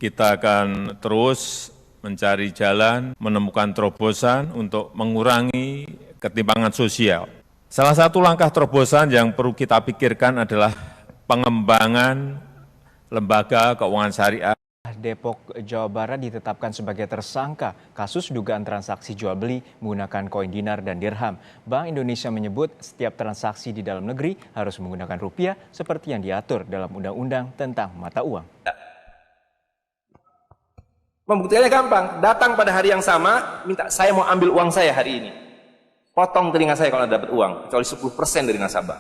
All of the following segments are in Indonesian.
Kita akan terus mencari jalan, menemukan terobosan untuk mengurangi ketimpangan sosial. Salah satu langkah terobosan yang perlu kita pikirkan adalah pengembangan lembaga keuangan syariah. Depok, Jawa Barat ditetapkan sebagai tersangka kasus dugaan transaksi jual beli menggunakan koin dinar dan dirham. Bank Indonesia menyebut setiap transaksi di dalam negeri harus menggunakan rupiah seperti yang diatur dalam Undang-Undang tentang mata uang. Pembuktiannya gampang, datang pada hari yang sama, minta saya mau ambil uang saya hari ini. Potong telinga saya kalau dapat uang, kecuali 10% dari nasabah.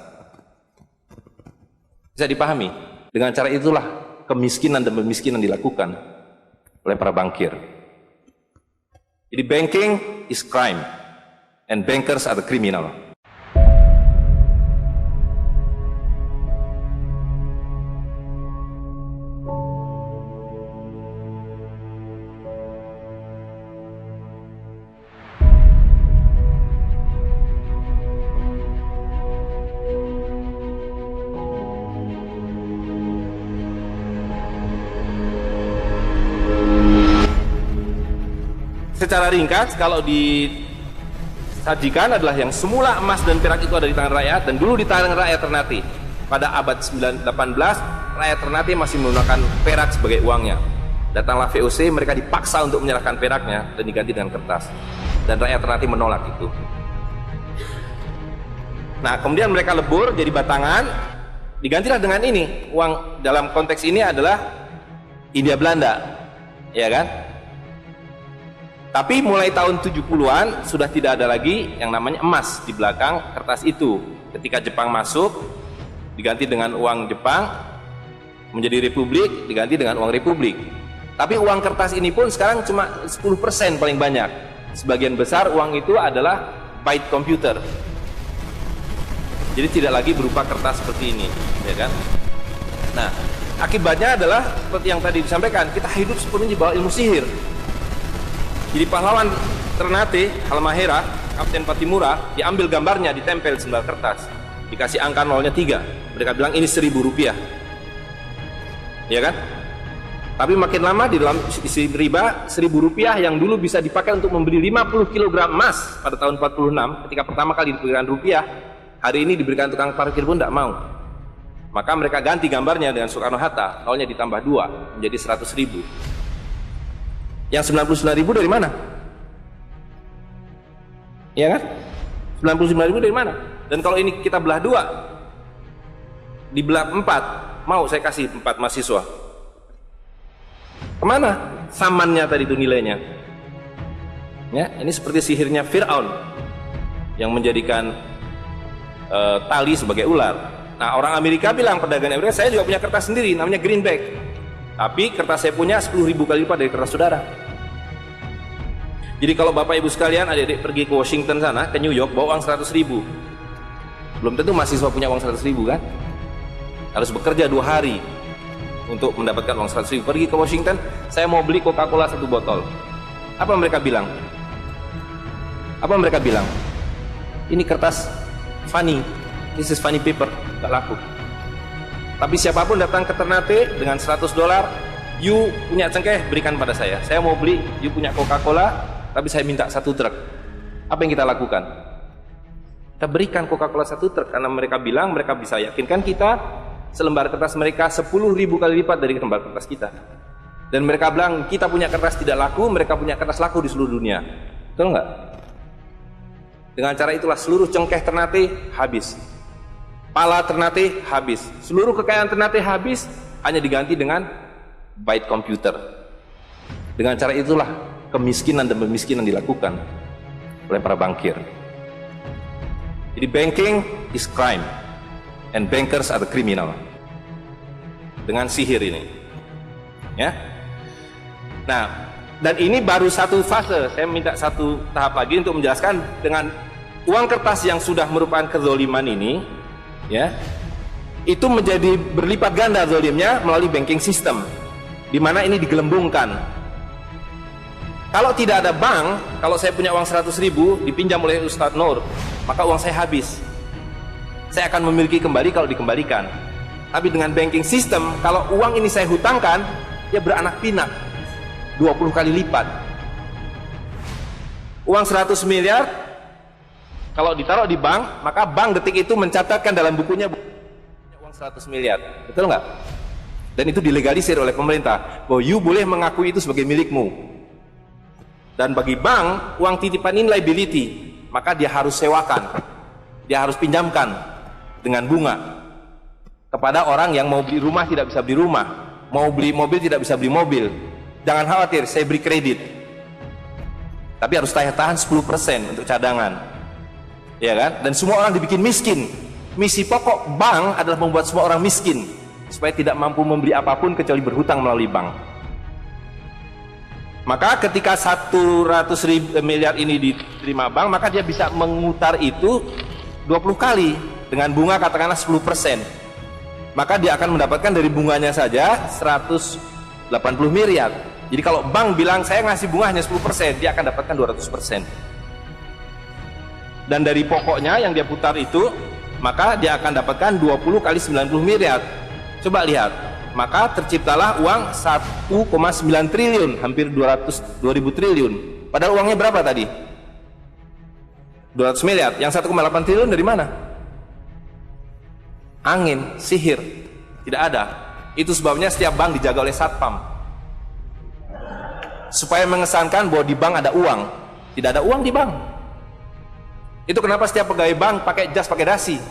Bisa dipahami? Dengan cara itulah kemiskinan dan pemiskinan dilakukan oleh para bankir. Jadi banking is crime and bankers are the criminal. Secara ringkas, kalau disajikan adalah yang semula emas dan perak itu ada di tangan rakyat, dan dulu di tangan rakyat Ternate. Pada abad 18, rakyat Ternate masih menggunakan perak sebagai uangnya. Datanglah VOC, mereka dipaksa untuk menyerahkan peraknya dan diganti dengan kertas. Dan rakyat Ternate menolak itu. Nah, kemudian mereka lebur jadi batangan, digantilah dengan ini. Uang dalam konteks ini adalah Hindia Belanda, ya kan? Tapi mulai tahun 70-an sudah tidak ada lagi yang namanya emas di belakang kertas itu. Ketika Jepang masuk, diganti dengan uang Jepang, menjadi republik, diganti dengan uang republik. Tapi uang kertas ini pun sekarang cuma 10% paling banyak. Sebagian besar uang itu adalah byte computer. Jadi tidak lagi berupa kertas seperti ini, ya kan? Nah, akibatnya adalah seperti yang tadi disampaikan, kita hidup sepenuhnya di bawah ilmu sihir. Jadi pahlawan Ternate, Halmahera, Kapten Patimura, diambil gambarnya, ditempel di sebelah kertas, dikasih angka nolnya 3. Mereka bilang ini 1.000 rupiah, ya kan? Tapi makin lama di dalam isi riba, 1.000 rupiah yang dulu bisa dipakai untuk membeli 50 kg emas pada tahun 46, ketika pertama kali diberikan rupiah, hari ini diberikan tukang parkir pun tidak mau. Maka mereka ganti gambarnya dengan Soekarno-Hatta, nolnya ditambah 2 menjadi 100.000. Yang 99.000 dari mana? Ya kan? 99.000 dari mana? Dan kalau ini kita belah 2, dibelah 4, mau saya kasih 4 mahasiswa. Kemana samannya tadi itu nilainya? Ya, ini seperti sihirnya Fir'aun yang menjadikan tali sebagai ular. Nah, orang Amerika bilang, pedagang Amerika, saya juga punya kertas sendiri, namanya greenback. Tapi kertas saya punya 10.000 kali lipat dari kertas saudara. Jadi kalau Bapak Ibu sekalian, adik-adik pergi ke Washington sana, ke New York, bawa uang 100.000. Belum tentu mahasiswa punya uang 100.000 kan? Harus bekerja 2 hari untuk mendapatkan uang 100.000. Pergi ke Washington, saya mau beli Coca-Cola 1 botol. Apa mereka bilang? Apa mereka bilang? Ini kertas funny, this is funny paper, gak laku. Tapi siapapun datang ke Ternate dengan $100, you punya cengkeh, berikan pada saya mau beli, you punya Coca-Cola, tapi saya minta 1 truk. Apa yang kita lakukan? Kita berikan Coca-Cola 1 truk, karena mereka bilang, mereka bisa yakinkan kita, selembar kertas mereka 10.000 kali lipat dari lembar kertas kita. Dan mereka bilang, kita punya kertas tidak laku, mereka punya kertas laku di seluruh dunia. Betul nggak? Dengan cara itulah seluruh cengkeh Ternate habis. Pala Ternate habis, seluruh kekayaan Ternate habis, hanya diganti dengan byte computer. Dengan cara itulah kemiskinan dan pemiskinan dilakukan oleh para bankir. Jadi banking is crime and bankers are the criminal. Dengan sihir ini, ya. Nah, dan ini baru satu fase. Saya minta satu tahap lagi untuk menjelaskan. Dengan uang kertas yang sudah merupakan kezoliman ini, ya, itu menjadi berlipat ganda zolimnya melalui banking system, di mana ini digelembungkan. Kalau tidak ada bank, kalau saya punya uang 100.000 dipinjam oleh Ustadz Nur, maka uang saya habis. Saya akan memiliki kembali kalau dikembalikan. Tapi dengan banking system, kalau uang ini saya hutangkan, dia beranak pinak 20 kali lipat. Uang 100 miliar kalau ditaruh di bank, maka bank detik itu mencatatkan dalam bukunya uang 100 miliar. Betul nggak? Dan itu dilegalisir oleh pemerintah bahwa you boleh mengakui itu sebagai milikmu. Dan bagi bank, uang titipan ini liability, maka dia harus sewakan, dia harus pinjamkan dengan bunga kepada orang yang mau beli rumah tidak bisa beli rumah, mau beli mobil tidak bisa beli mobil. Jangan khawatir, saya beri kredit, tapi harus tahan 10% untuk cadangan, ya kan? Dan semua orang dibikin miskin. Misi pokok bank adalah membuat semua orang miskin supaya tidak mampu membeli apapun kecuali berhutang melalui bank. Maka ketika 100 miliar ini diterima bank, maka dia bisa mengutar itu 20 kali dengan bunga katakanlah 10%. Maka dia akan mendapatkan dari bunganya saja 180 miliar. Jadi kalau bank bilang saya ngasih bunga hanya 10%, dia akan dapatkan 200%. Dan dari pokoknya yang dia putar itu, maka dia akan dapatkan 20 kali 90 miliar. Coba lihat, maka terciptalah uang 1,9 triliun, hampir 2.000 triliun. Padahal uangnya berapa tadi? 200 miliar. Yang 1,8 triliun dari mana? Angin, sihir, tidak ada. Itu sebabnya setiap bank dijaga oleh satpam, supaya mengesankan bahwa di bank ada uang. Tidak ada uang di bank. Itu kenapa setiap pegawai bank pakai jas, pakai dasi,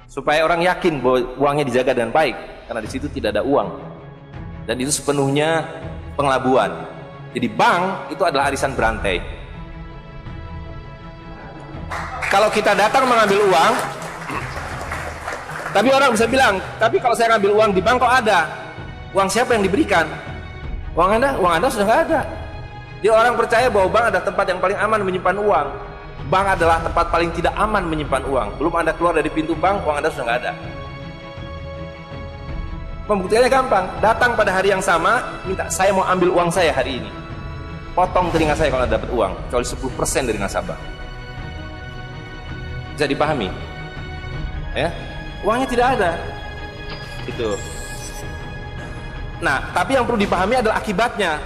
supaya orang yakin bahwa uangnya dijaga dengan baik, karena di situ tidak ada uang. Dan itu sepenuhnya pengelabuan. Jadi bank itu adalah arisan berantai. Kalau kita datang mengambil uang, tapi orang bisa bilang, tapi kalau saya ngambil uang di bank kok ada? Uang siapa yang diberikan? Uang Anda sudah nggak ada. Dia orang percaya bahwa bank adalah tempat yang paling aman menyimpan uang. Bank adalah tempat paling tidak aman menyimpan uang. Belum Anda keluar dari pintu bank, uang Anda sudah nggak ada. Pembuktiannya gampang. Datang pada hari yang sama, minta saya mau ambil uang saya hari ini. Potong telinga saya kalau Anda dapat uang, kecuali 10% dari nasabah. Bisa dipahami? Ya, uangnya tidak ada. Itu. Nah, tapi yang perlu dipahami adalah akibatnya.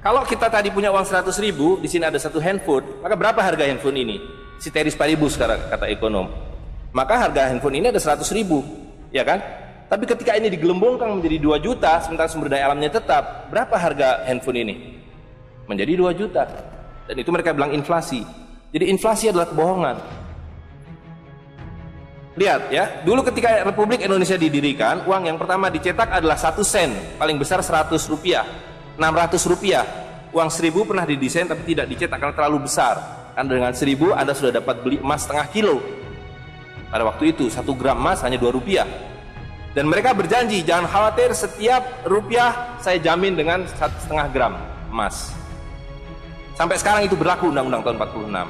Kalau kita tadi punya uang 100.000, di sini ada satu handphone, maka berapa harga handphone ini? Ceteris paribus kata ekonom. Maka harga handphone ini ada 100.000, ya kan? Tapi ketika ini digelembungkan menjadi 2 juta, sementara sumber daya alamnya tetap, berapa harga handphone ini? Menjadi 2 juta. Dan itu mereka bilang inflasi. Jadi inflasi adalah kebohongan. Lihat ya, dulu ketika Republik Indonesia didirikan, uang yang pertama dicetak adalah 1 sen, paling besar 100 rupiah, 600 rupiah. Uang 1000 pernah didesain tapi tidak dicetak karena terlalu besar. Karena dengan 1000 Anda sudah dapat beli emas setengah kilo. Pada waktu itu 1 gram emas hanya 2 rupiah. Dan mereka berjanji, jangan khawatir, setiap rupiah saya jamin dengan 1,5 gram emas. Sampai sekarang itu berlaku Undang-Undang tahun 46.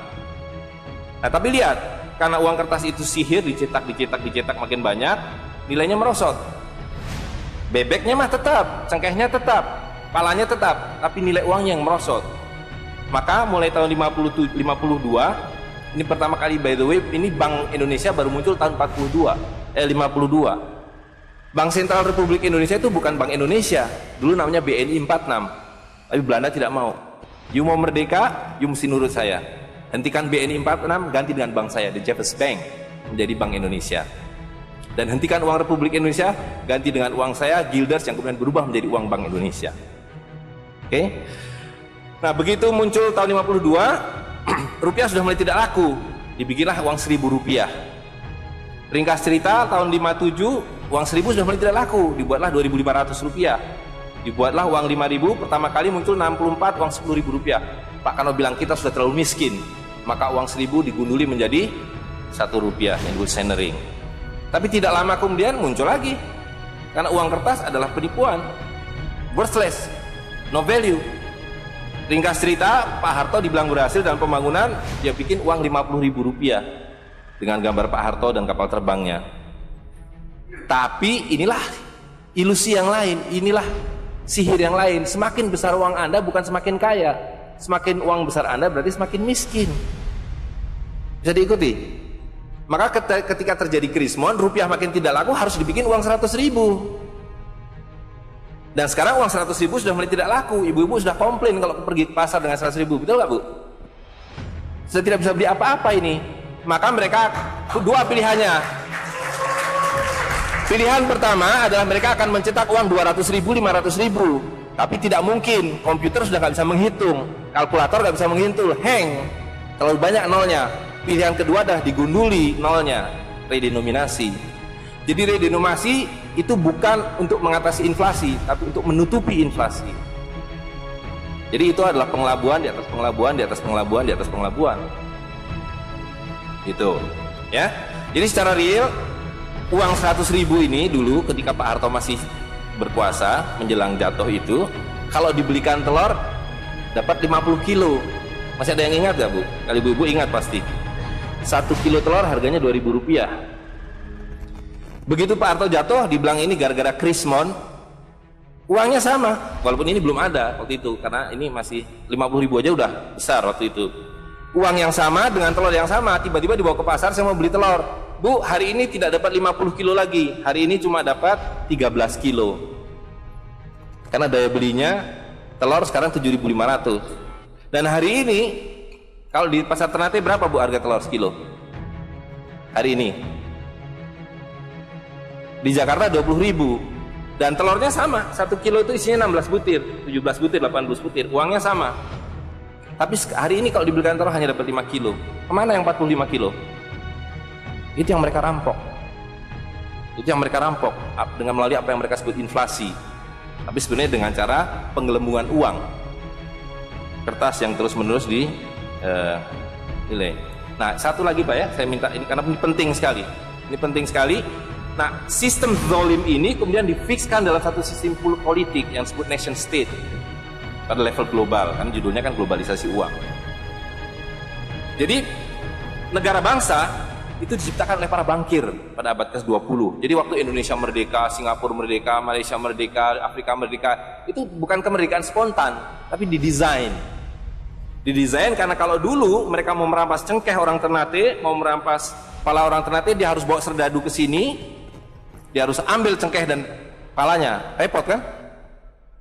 Nah tapi lihat, karena uang kertas itu sihir, dicetak makin banyak, nilainya merosot. Bebeknya mah tetap, cengkehnya tetap, palanya tetap, tapi nilai uangnya yang merosot. Maka mulai tahun 52, ini pertama kali by the way, ini Bank Indonesia baru muncul tahun 52. Bank Sentral Republik Indonesia itu bukan Bank Indonesia, dulu namanya BNI 46, tapi Belanda tidak mau. You mau merdeka, you mesti nurut saya. Hentikan BNI 46, ganti dengan bank saya, The Jeffers Bank, menjadi Bank Indonesia. Dan hentikan uang Republik Indonesia, ganti dengan uang saya, Guilders, yang kemudian berubah menjadi uang Bank Indonesia. Oke? Nah, begitu muncul tahun 52, rupiah sudah mulai tidak laku. Dibikinlah uang 1.000 rupiah. Ringkas cerita, tahun 57, uang 1.000 sudah mulai tidak laku. Dibuatlah 2.500 rupiah. Dibuatlah uang 5.000, pertama kali muncul 64, uang 10.000 rupiah. Pak Karno bilang kita sudah terlalu miskin, maka uang 1.000 digunduli menjadi 1 rupiah yang disebut centering. Tapi tidak lama kemudian muncul lagi, karena uang kertas adalah penipuan, worthless, no value. Ringkas cerita, Pak Harto dibilang berhasil dalam pembangunan, dia bikin uang 50.000 rupiah dengan gambar Pak Harto dan kapal terbangnya. Tapi inilah ilusi yang lain, inilah sihir yang lain. Semakin besar uang Anda bukan semakin kaya, semakin uang besar Anda berarti semakin miskin. Bisa diikuti? Maka ketika terjadi krismon, rupiah makin tidak laku, harus dibikin uang 100.000. Dan sekarang uang 100.000 sudah mulai tidak laku. Ibu-ibu sudah komplain kalau pergi ke pasar dengan 100.000, betul nggak Bu? Sudah tidak bisa beli apa-apa ini. Maka mereka dua pilihannya. Pilihan pertama adalah mereka akan mencetak uang 200.000, 500.000. Tapi tidak mungkin, komputer sudah nggak bisa menghitung, kalkulator nggak bisa menghitung, hang, terlalu banyak nolnya. Pilihan kedua adalah digunduli nolnya, redenominasi. Jadi redenominasi itu bukan untuk mengatasi inflasi, tapi untuk menutupi inflasi. Jadi itu adalah pengelabuan di atas pengelabuan, di atas pengelabuan, di atas pengelabuan. Gitu, ya. Jadi secara real, uang 100.000 ini dulu ketika Pak Harto masih berkuasa menjelang jatuh itu, kalau dibelikan telur dapat 50 kilo. Masih ada yang ingat gak Bu? Kalau ibu-ibu ingat pasti. 1 kilo telur harganya Rp2.000. Begitu Pak Harto jatuh, dibilang ini gara-gara Krismon, uangnya sama, walaupun ini belum ada waktu itu, karena ini masih 50.000 aja udah besar waktu itu. Uang yang sama dengan telur yang sama, tiba-tiba dibawa ke pasar, saya mau beli telur. Bu, hari ini tidak dapat 50 kilo lagi, hari ini cuma dapat 13 kilo. Karena daya belinya telur sekarang 7.500. Dan hari ini, kalau di pasar Ternate berapa Bu harga telur sekilo? Hari ini di Jakarta 20.000, dan telurnya sama, 1 kilo itu isinya 16 butir, 17 butir, 18 butir, uangnya sama. Tapi hari ini kalau dibelikan telur hanya dapat 5 kilo. Kemana yang 45 kilo? Itu yang mereka rampok. Itu yang mereka rampok dengan melalui apa yang mereka sebut inflasi. Tapi sebenarnya dengan cara penggelembungan uang, kertas yang terus-menerus nilai. Nah, satu lagi Pak ya, saya minta ini karena ini penting sekali. Ini penting sekali. Nah, sistem zalim ini kemudian difikskan dalam satu sistem politik yang disebut nation state pada level global, kan judulnya kan globalisasi uang. Jadi negara bangsa itu diciptakan oleh para bankir pada abad ke-20. Jadi waktu Indonesia merdeka, Singapura merdeka, Malaysia merdeka, Afrika merdeka, itu bukan kemerdekaan spontan, tapi didesain. Didesain karena kalau dulu mereka mau merampas cengkeh orang Ternate, mau merampas kepala orang Ternate, dia harus bawa serdadu ke sini. Dia harus ambil cengkeh dan palanya, repot kan?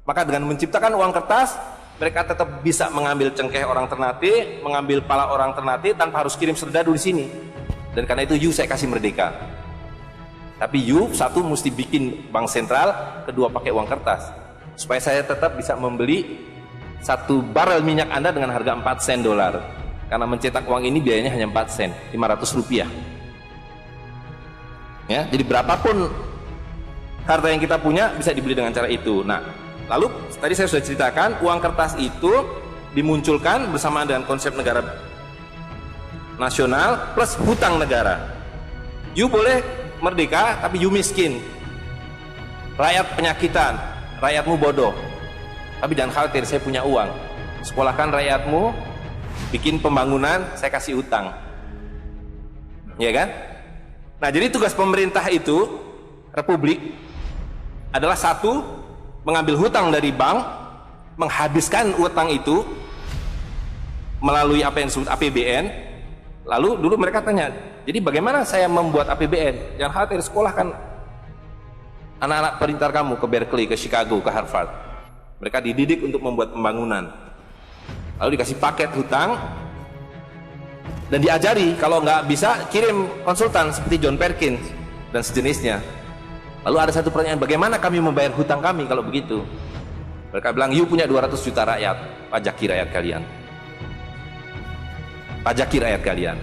Maka dengan menciptakan uang kertas, mereka tetap bisa mengambil cengkeh orang Ternate, mengambil pala orang Ternate tanpa harus kirim serdadu di sini. Dan karena itu saya kasih merdeka. Tapi satu mesti bikin bank sentral, kedua pakai uang kertas, supaya saya tetap bisa membeli 1 barel minyak Anda dengan harga 4 sen dolar. Karena mencetak uang ini biayanya hanya 4 sen, 500 rupiah. Ya, jadi berapapun harta yang kita punya bisa dibeli dengan cara itu. Nah, lalu tadi saya sudah ceritakan uang kertas itu dimunculkan bersamaan dengan konsep negara nasional plus hutang negara. You boleh merdeka tapi you miskin, rakyat penyakitan, rakyatmu bodoh. Tapi jangan khawatir, saya punya uang, sekolahkan rakyatmu, bikin pembangunan, saya kasih hutang, ya kan? Nah, jadi tugas pemerintah itu, republik, adalah satu, mengambil hutang dari bank, menghabiskan utang itu melalui apa yang disebut APBN. Lalu dulu mereka tanya, jadi bagaimana saya membuat APBN? Jangan khawatir, sekolahkan anak-anak pintar kamu ke Berkeley, ke Chicago, ke Harvard. Mereka dididik untuk membuat pembangunan. Lalu dikasih paket hutang, dan diajari kalau nggak bisa kirim konsultan seperti John Perkins dan sejenisnya. Lalu ada satu pertanyaan, bagaimana kami membayar hutang kami kalau begitu? Mereka bilang, you punya 200 juta rakyat, pajaki rakyat kalian. Pajaki rakyat kalian.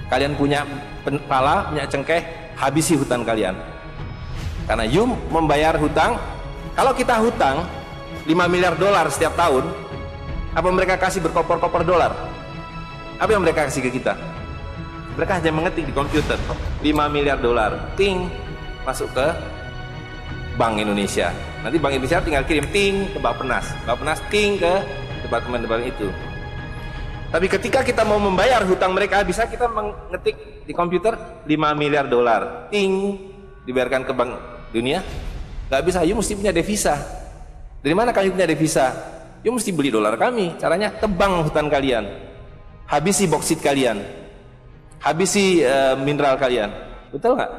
Kalian punya pala, punya cengkeh, habisi hutang kalian. Karena you membayar hutang, kalau kita hutang 5 miliar dolar setiap tahun, apa mereka kasih berkoper-koper dolar? Apa yang mereka kasih ke kita? Mereka hanya mengetik di komputer 5 miliar dolar, ting, masuk ke Bank Indonesia. Nanti Bank Indonesia tinggal kirim ting ke Bappenas, Bappenas ting ke departemen-departemen itu. Tapi ketika kita mau membayar hutang mereka, bisa kita mengetik di komputer 5 miliar dolar, ting, dibayarkan ke Bank Dunia? Gak bisa, you mesti punya devisa. Dari mana kamu punya devisa? You mesti beli dolar kami. Caranya tebang hutang kalian, habisi boksit kalian, habisi mineral kalian. Betul nggak?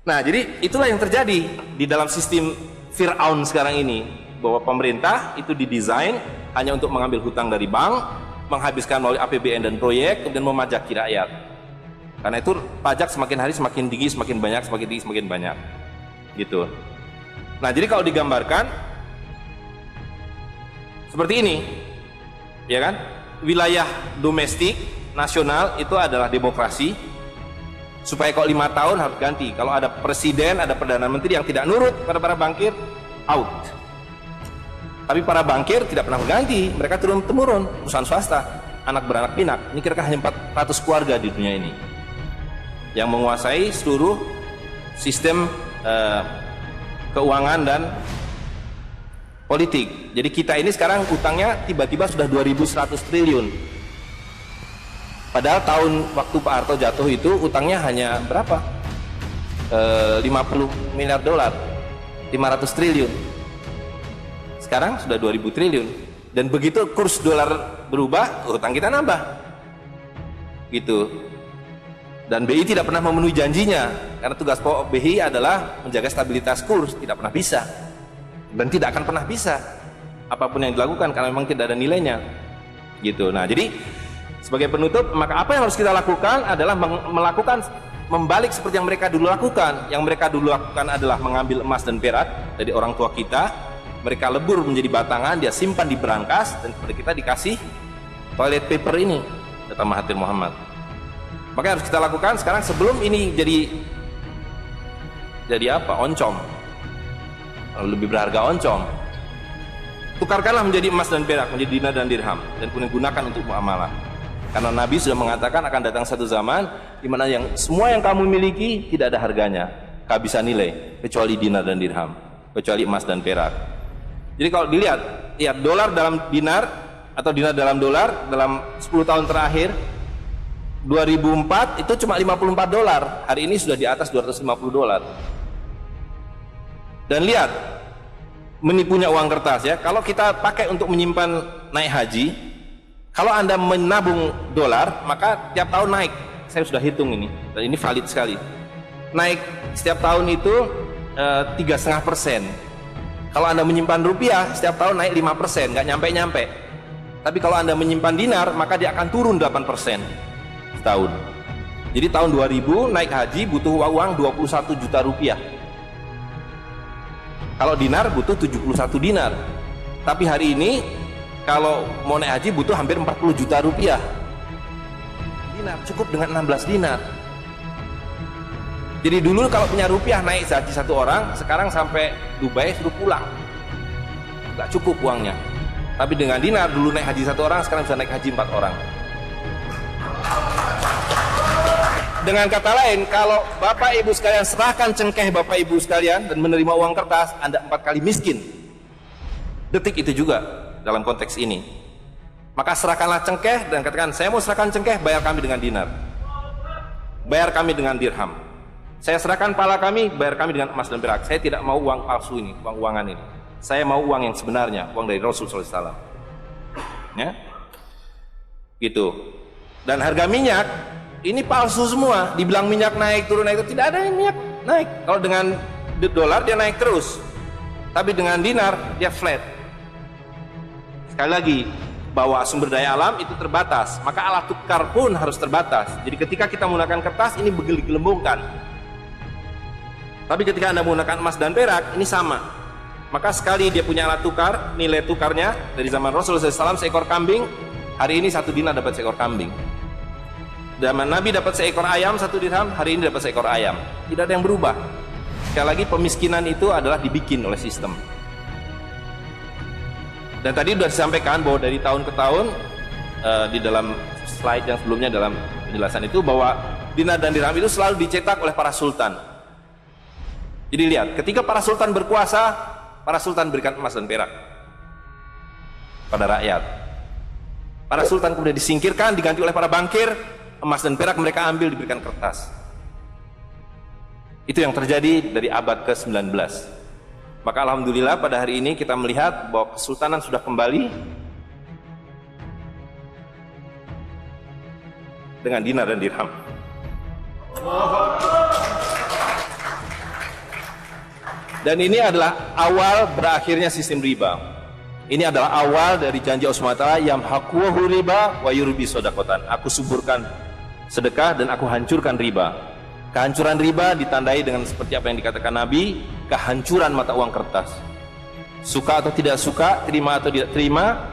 Nah, jadi itulah yang terjadi di dalam sistem Fir'aun sekarang ini, bahwa pemerintah itu didesain hanya untuk mengambil hutang dari bank, menghabiskan melalui APBN dan proyek, kemudian memajaki rakyat. Karena itu pajak semakin hari semakin tinggi, semakin banyak, semakin tinggi, semakin banyak. Gitu. Nah, jadi kalau digambarkan seperti ini, ya kan? Wilayah domestik nasional itu adalah demokrasi. Supaya kalau 5 tahun harus ganti. Kalau ada presiden, ada perdana menteri yang tidak nurut pada para bankir, out. Tapi para bankir tidak pernah mengganti, mereka turun-temurun, perusahaan swasta, anak beranak pinak. Ini kira-kira hanya 400 keluarga di dunia ini yang menguasai seluruh sistem keuangan dan politik. Jadi kita ini sekarang utangnya tiba-tiba sudah 2.100 triliun. Padahal tahun waktu Pak Harto jatuh itu utangnya hanya berapa? 50 miliar dolar, 500 triliun. Sekarang sudah 2.000 triliun. Dan begitu kurs dolar berubah, utang kita nambah. Gitu. Dan BI tidak pernah memenuhi janjinya, karena tugas pokok BI adalah menjaga stabilitas kurs, tidak pernah bisa. Dan tidak akan pernah bisa apapun yang dilakukan karena memang tidak ada nilainya. Gitu. Nah, jadi sebagai penutup, maka apa yang harus kita lakukan adalah membalik seperti yang mereka dulu lakukan. Yang mereka dulu lakukan adalah mengambil emas dan perak dari orang tua kita, mereka lebur menjadi batangan, dia simpan di berangkas, dan kepada kita dikasih toilet paper ini, kata Mahathir Muhammad. Maka yang harus kita lakukan sekarang sebelum ini jadi apa? Oncom. Lebih berharga oncom. Tukarkanlah menjadi emas dan perak, menjadi dinar dan dirham, dan kemudian gunakan untuk muamalah. Karena Nabi sudah mengatakan akan datang satu zaman di mana semua yang kamu miliki tidak ada harganya, kehabisan nilai, kecuali dinar dan dirham, kecuali emas dan perak. Jadi kalau dilihat, ya dolar dalam dinar atau dinar dalam dolar dalam 10 tahun terakhir, 2004 itu cuma 54 dolar, hari ini sudah di atas 250 dolar. Dan lihat, menipunya uang kertas ya, kalau kita pakai untuk menyimpan naik haji, kalau Anda menabung dolar, maka tiap tahun naik. Saya sudah hitung ini, dan ini valid sekali. Naik setiap tahun itu 3,5%. Kalau Anda menyimpan rupiah, setiap tahun naik 5%, nggak nyampe-nyampe. Tapi kalau Anda menyimpan dinar, maka dia akan turun 8% setahun. Jadi tahun 2000 naik haji butuh uang 21 juta rupiah. Kalau dinar butuh 71 dinar. Tapi hari ini kalau mau naik haji butuh hampir 40 juta rupiah. Dinar cukup dengan 16 dinar. Jadi dulu kalau punya rupiah naik haji satu orang, sekarang sampai Dubai suruh pulang, nggak cukup uangnya. Tapi dengan dinar dulu naik haji satu orang, sekarang bisa naik haji 4 orang. Dengan kata lain, kalau Bapak Ibu sekalian serahkan cengkeh Bapak Ibu sekalian dan menerima uang kertas, Anda 4 kali miskin. Detik itu juga dalam konteks ini. Maka serahkanlah cengkeh dan katakan, saya mau serahkan cengkeh, bayar kami dengan dinar, bayar kami dengan dirham. Saya serahkan pala kami, bayar kami dengan emas dan perak. Saya tidak mau uang palsu ini, uang-uangan ini. Saya mau uang yang sebenarnya, uang dari Rasul SAW. Ya, gitu. Dan harga minyak ini palsu semua. Dibilang minyak naik turun naik, tidak ada yang minyak naik. Kalau dengan dolar dia naik terus, tapi dengan dinar dia flat. Sekali lagi, bahwa sumber daya alam itu terbatas, maka alat tukar pun harus terbatas. Jadi ketika kita menggunakan kertas ini digelembungkan. Tapi ketika Anda menggunakan emas dan perak, ini sama. Maka sekali dia punya alat tukar, nilai tukarnya dari zaman Rasulullah SAW seekor kambing, hari ini 1 dinar dapat seekor kambing. Zaman Nabi dapat seekor ayam 1 dirham, hari ini dapat seekor ayam. Tidak ada yang berubah. Sekali lagi, pemiskinan itu adalah dibikin oleh sistem. Dan tadi sudah disampaikan bahwa dari tahun ke tahun di dalam slide yang sebelumnya dalam penjelasan itu, bahwa dinar dan dirham itu selalu dicetak oleh para sultan. Jadi lihat, ketika para sultan berkuasa, para sultan berikan emas dan perak pada rakyat. Para sultan kemudian disingkirkan, diganti oleh para bankir, emas dan perak mereka ambil, diberikan kertas. Itu yang terjadi dari abad ke-19. Maka alhamdulillah pada hari ini kita melihat bahwa kesultanan sudah kembali dengan dinar dan dirham. Dan ini adalah awal berakhirnya sistem riba. Ini adalah awal dari janji Allah SWT, yamhaquhu riba wa yurbi sodakotan. Aku suburkan sedekah dan aku hancurkan riba. Kehancuran riba ditandai dengan seperti apa yang dikatakan Nabi, kehancuran mata uang kertas. Suka atau tidak suka, terima atau tidak terima,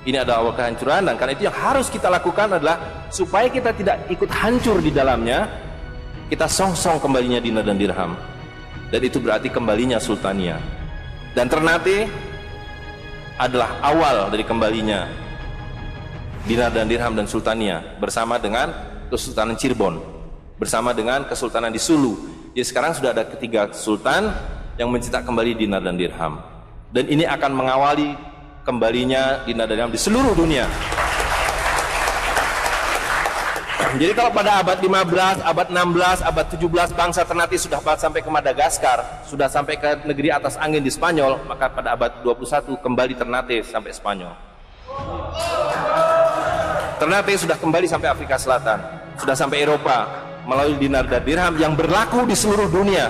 ini adalah awal kehancuran. Dan karena itu yang harus kita lakukan adalah supaya kita tidak ikut hancur di dalamnya, kita songsong kembalinya dinar dan dirham. Dan itu berarti kembalinya Sultania. Dan Ternate adalah awal dari kembalinya dinar dan dirham dan Sultania, bersama dengan Kesultanan Cirebon, bersama dengan Kesultanan di Sulu. Jadi sekarang sudah ada ketiga sultan yang mencetak kembali dinar dan dirham. Dan ini akan mengawali kembalinya dinar dan dirham di seluruh dunia. Jadi kalau pada abad 15, abad 16, abad 17 bangsa Ternate sudah sampai ke Madagaskar, sudah sampai ke negeri atas angin di Spanyol, maka pada abad 21 kembali Ternate sampai Spanyol. Ternate sudah kembali sampai Afrika Selatan, sudah sampai Eropa melalui dinar dan dirham yang berlaku di seluruh dunia.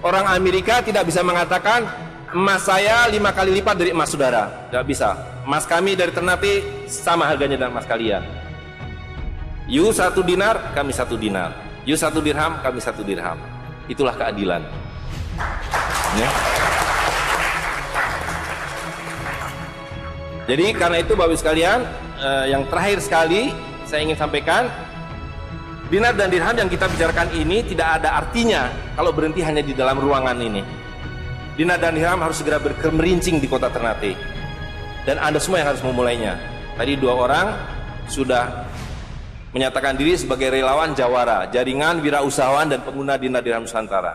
Orang Amerika tidak bisa mengatakan emas saya 5 kali lipat dari emas saudara, tidak bisa. Emas kami dari Ternate sama harganya dengan emas kalian. You 1 dinar, kami 1 dinar. You 1 dirham, kami 1 dirham. Itulah keadilan. Ya. Jadi karena itu Bapak Ibu sekalian, yang terakhir sekali saya ingin sampaikan, dinar dan dirham yang kita bicarakan ini tidak ada artinya kalau berhenti hanya di dalam ruangan ini. Dinar dan dirham harus segera berkemerincing di kota Ternate. Dan Anda semua yang harus memulainya. Tadi 2 orang sudah menyatakan diri sebagai relawan jawara, jaringan wirausahawan dan pengguna dinar dirham Nusantara.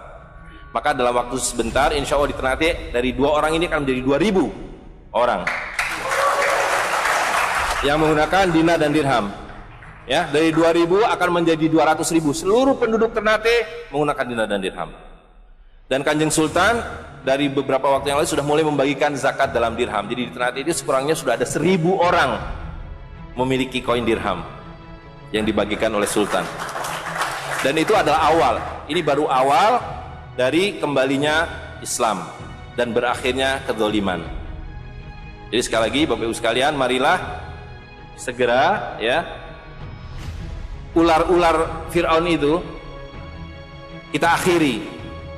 Maka dalam waktu sebentar, insya Allah di Ternate dari 2 orang ini akan menjadi 2.000 orang yang menggunakan dinar dan dirham. Ya, dari 2.000 akan menjadi 200.000. Seluruh penduduk Ternate menggunakan dinar dan dirham. Dan Kanjeng Sultan dari beberapa waktu yang lalu sudah mulai membagikan zakat dalam dirham. Jadi di Ternate itu sekurangnya sudah ada 1.000 orang memiliki koin dirham yang dibagikan oleh Sultan. Dan itu adalah awal. Ini baru awal dari kembalinya Islam dan berakhirnya kezaliman. Jadi sekali lagi Bapak Ibu sekalian, marilah segera ya ular-ular Fir'aun itu kita akhiri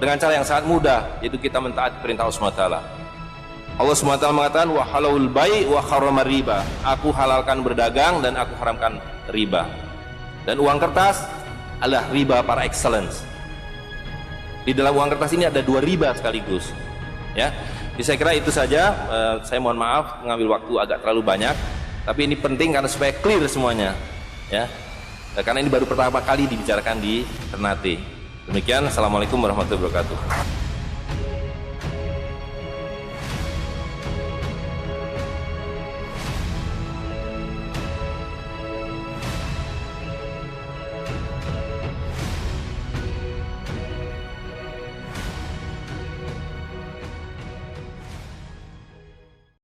dengan cara yang sangat mudah, yaitu kita mentaati perintah Allah SWT. Allah SWT mengatakan wa halalul bai' wa harramar riba. Aku halalkan berdagang dan aku haramkan riba. Dan uang kertas adalah riba par excellence. Di dalam uang kertas ini ada 2 riba sekaligus. Ya, jadi saya kira itu saja. Saya mohon maaf mengambil waktu agak terlalu banyak, tapi ini penting karena supaya clear semuanya. Ya, karena ini baru pertama kali dibicarakan di Ternate. Demikian, assalamualaikum warahmatullahi wabarakatuh.